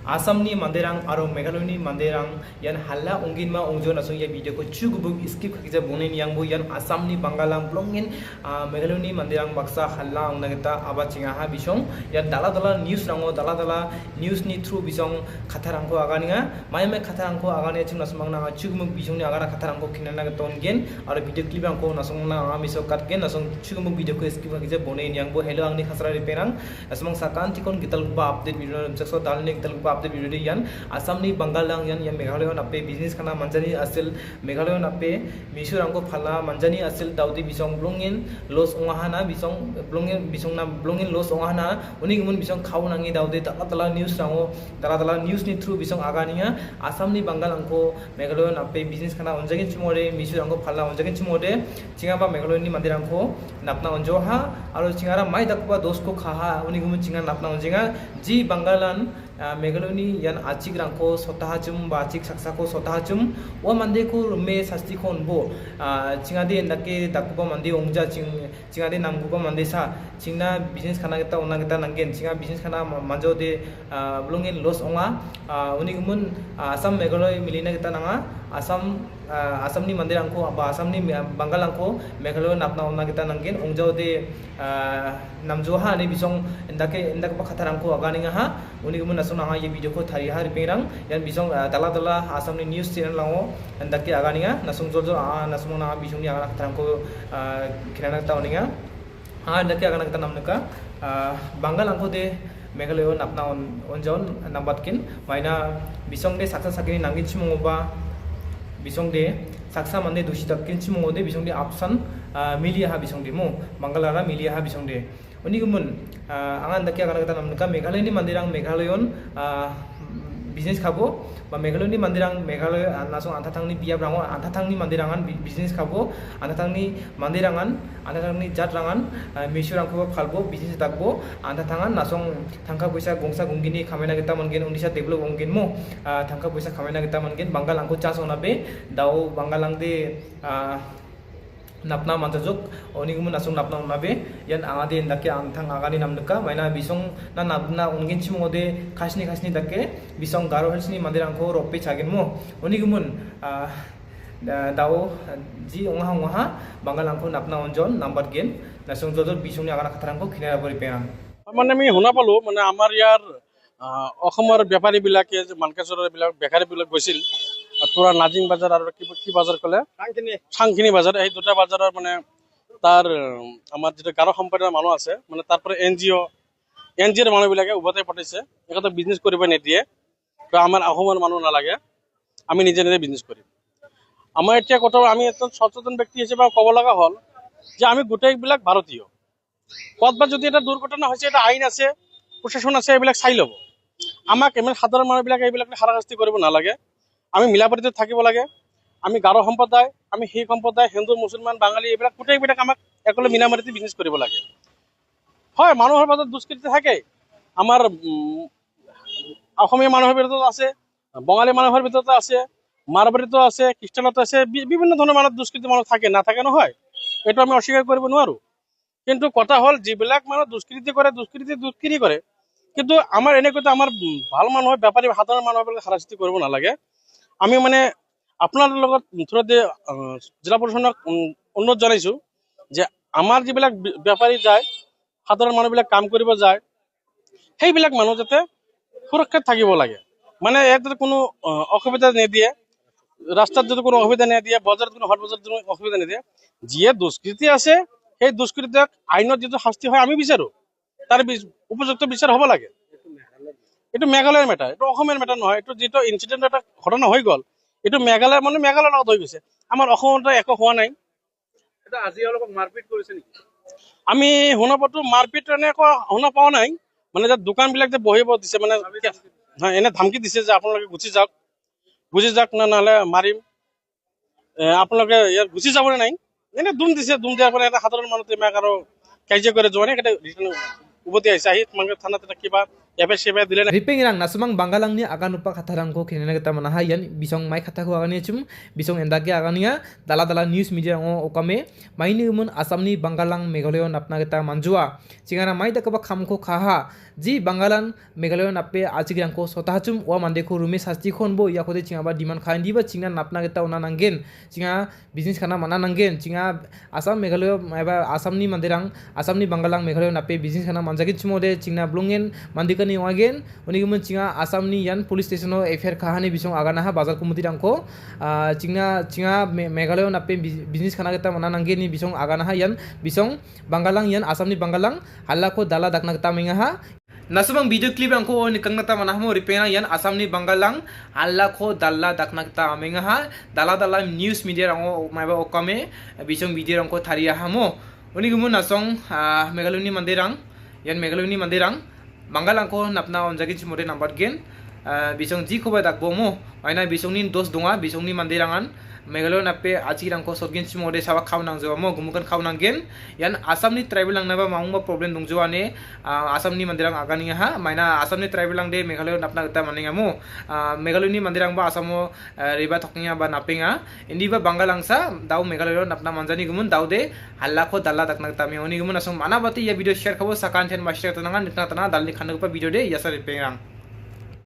Asamni manderang aro Meghaloni manderang yan halla ongin ma ongjo nasong ya video ko chugubug skip khakija bonin yang bu yan Asamni bangalang blongin Meghaloni manderang baksa halla ongna kita aba chinga ha bisong yan dala news rango dala news ni through bisong khatharang ko aganiga mai khatharang ko agani chung nasmang na chugubug bisong ni agara khatharang ko kinana ga ton gen aro video clip ang ko nasong na miso kat gen nasong chugubug video ko skip khakija bonin yang bu hello angni khasra reperang asmang sakan tikon gital ba update video jakso dalne gital ba update video yan Asamni Bangalang yan Meghalaya nape business kana manjani asil Meghalaya nape misurangko phala manjani asil daudi bisong blongin los ongahana bisong blongin bisong na blongin los ongahana uni gumun bisong khaunangi daudi tala news rango tala news ni through bisong aganiya Asamni Bangalangko Meghalaya nape business kana onjagin chimore misurangko phala onjagin chimore chingaba Meghalaya ni mandirangko napna onjoha aro chingara mai dakba dosko khaha uni gumun chinga napna onjinga ji Bangalan Meghaloni yan achik rangko sotahachum ba achik saksako sotahachum o mande ko me sasti khon bo chingade ndake dakuba mande ongja chingade namguba mande sa chingna business khana geta ona geta nangen chinga business khana manjo de blongin los onga unigumun Asam Meghaloi milina geta nanga Asamni mandirangko ba Asamni Bangalangko Meghalaya napna ona geta nangen ongjao de namjoha ne bisong ndake ba khatharangko aganinga ha unigumun nasong nanga ye video ko thari har perang yan bisong dala Asamni news channel lango ndake aganiga nasong jol nasong nanga bisong ni agana khatharangko kinana ta oninga ndake agana geta namnaka Bangalangko de Meghalaya napna onjon nambatkin maina bisong de saksa sakini nangin chimongoba bisong de saksa mande doshi takkin chimongo de bisong de apsan milia ha bisong de mo Bangalara milia ha bisong de uni gumun angan dakya kana kata namka Meghalaya ni mandirang Meghalayon business khabo ba Meghalaya ni mandirang Meghalaya nasong antathangni biap rango antathangni mandirangan business khabo antathangni mandirangan antathangni jat rangan misurang ko phalbo business takbo antathangan nasong thangka paisa gongsa gongini khamena geta mangen unisa develop onggen mo thangka paisa khamena geta mangen Bangal angko chas onabe dau Bangalang de napna mantajok onigumun nasong napna onabe yan angade ndake anthang agani namnuka maina bisong na napna ongin chimode khasni dake bisong garo halsni mandirangko rope chagen mo onigumun dao ji onga Bangalangko napna onjon number gen nasong jodor bisongni agana khatharangko kinara bori perang মানে আমি শুনা পালো মানে আমাৰ ইয়াৰ অসমৰ বেপাৰী বিলাকে যে মানকাচৰৰ বিলাক বেকাৰী বিলাক গৈছিল পুৰা নাজিং বাজাৰ আৰু কি বাজাৰ কলে চাংখিনি বাজাৰ এই দুটা বাজাৰৰ মানে তাৰ আমাৰ যেটা গাৰো সম্প্ৰদায়ৰ মানুহ আছে মানে তাৰ পৰা এনজিঅ'ৰ মানুহ বিলাকে উভতাই পঠাইছে একতো বিজনেছ কৰিব নিদিয়ে তো আমাৰ অসমৰ মানুহ নালাগে আমি নিজে বিজনেছ কৰিম আমাৰ এতিয়া কথা আমি এজন সচেতন ব্যক্তি হিচাপে ক'ব লগা হ'ল যে আমি গোটেইবিলাক ভাৰতীয় কতবা যদি এটা দুৰ্ঘটনা হৈছে এটা আইন আছে প্ৰশাসন আছে এইবিলাক চাই ল'ব আমাক ইমান সাধাৰণ মানুহবিলাক এইবিলাক হাৰাশাস্তি কৰিব নালাগে আমি মিলাপ্ৰীতিত থাকিব লাগে আমি গাৰো সম্প্ৰদায় আমি শিখ সম্প্ৰদায় হিন্দু মুছলমান বাঙালী এইবিলাক গোটেইবিলাক আমাক একলে মিলাপ্ৰীতি বিজনেছ কৰিব লাগে হয় মানুহৰ মাজত দুষ্কৃতি থাকে আমাৰ অসমীয়া মানুহৰ ভিতৰত আছে বঙালী মানুহৰ ভিতৰত আছে মাৰবাৰীতো আছে খ্ৰীষ্টানতো আছে বিভিন্ন ধৰণৰ মানুহ দুষ্কৃতি মানুহ থাকে নাথাকে নহয় এইটো আমি অস্বীকাৰ কৰিব নোৱাৰো কিন্তু কথা হল যিবিলাক মানুহ দুষ্কৃতি কৰে কিন্তু আমাৰ এনেকৈ আমাৰ ভাল মানুহ বেপাৰী সাধাৰণ মানুহবিলাক হাৰাশাস্তি কৰিব নালাগে আমি মানে আপোনাৰ লগত মুঠতে জিলা প্ৰশাসনক অনুৰোধ জনাইছো যে আমাৰ যিবিলাক বেপাৰী যায় সাধাৰণ মানুহবিলাক কাম কৰিব যায় সেইবিলাক মানুহ যাতে সুৰক্ষিত থাকিব লাগে মানে ইয়াত কোনো অসুবিধা নিদিয়ে ৰাস্তাত যদি কোনো অসুবিধা নিদিয়ে বজাৰত কোনো হাট বজাৰত কোনো অসুবিধা নিদিয়ে যিয়ে দুষ্কৃতি আছে সেই দুষ্কৃতিক আইনত যিটো শাস্তি হয় আমি বিচাৰো তাৰ উপযুক্ত বিচাৰ হ'ব লাগে এইটো মেঘালয়ৰ মেটাৰ এইটো অসমৰ মেটাৰ নহয় এইটো যিটো ইনচিডেণ্ট এটা ঘটনা হৈ গ'ল এইটো মেঘালয় মানে মেঘালয়ৰ লগত হৈ গৈছে আমাৰ অসমত একো হোৱা নাই এটা আজি অলপ মাৰপিট কৰিছে নেকি আমি শুনা পাতো মাৰপিট এনেকুৱা শুনা পোৱা নাই মানে যে দোকানবিলাক যে বহিব দিছে মানে এনে ধমকি দিছে যে আপোনালোকে গুচি যাওক নহ'লে মাৰিম আপোনালোকে ইয়াত গুচি যাবলৈ নাই এনে দুম দিয়াৰ পৰা এটা সাধাৰণ মানুহ মেঘ আৰু কাৰ্য কৰে যোৱা নাই এটা উভতি আহিছে আহি তোমালোকে থানাত এটা কিবা एफे दिले Ripeng rang nasumang Bangalang ni akan lupa kata rangko kini kita manaha yan bisong mai kata ko agani cum bisong endake agania dala news media ngo okame maini umun Asam ni Bangalang Meghalaya napna kita manjua singana mai takaba khamko khaha ji Bangalan Meghalaya nape ajig rangko sotah cum wa mande ko rume sasti khon bo ya khode chinga ba demand khain diba chinga napna kita ona nangen chinga business khana mana nangen chinga Asam Meghalaya eba Asam ni mandirang Asam ni Bangalang Meghalaya nape business khana manjagi chumode chinga blungen mandikani wagen उन्हीं के मन चिंगा आसाम नी यान police station हो FIR कहानी बिसों आगाना हा बाजार कुमुती रंको चिंगा मेघालय नापे business खाना केता मना नंगे नी बिसों आगाना हा यान बिसों बंगालांग यान आसाम नी बंगालांग हल्ला को दाला दकना केता मिंगा हा nasubang video clip rangko nikang nata manahmo ripena yan Asam ni Bangalang halla ko dalla dakna kita amenga ha dala news media rango maiba okame bisong video rangko tharia hamo uni gumun nasong Meghalaya ni mandirang yan Meghalaya ni mandirang Bangalang ko napna onjagi chimode number gen bisong ji ko ba dakbo mo aina bisong ni dos dunga bisong ni mandirangan Meghalaya nape achi rangko sotgen chimode sawa khawnang jawa mo gumukan khawnang gen yan Asam ni tribal lang naba maungba problem dongjoa ne Asam ni mandirang agani ha maina Asam ni tribal lang de Meghalaya napna gata maninga mo Meghalaya ni mandirang ba asamo riba thoknya ba napinga indi ba Bangalang sa dau Meghalaya napna manjani gumun dau de halla ko dalla dakna gata me oni gumun asong manabati ya video share khabo sakan chen master tanangan nitna tana dalni khanna pa video de yasa ripeng rang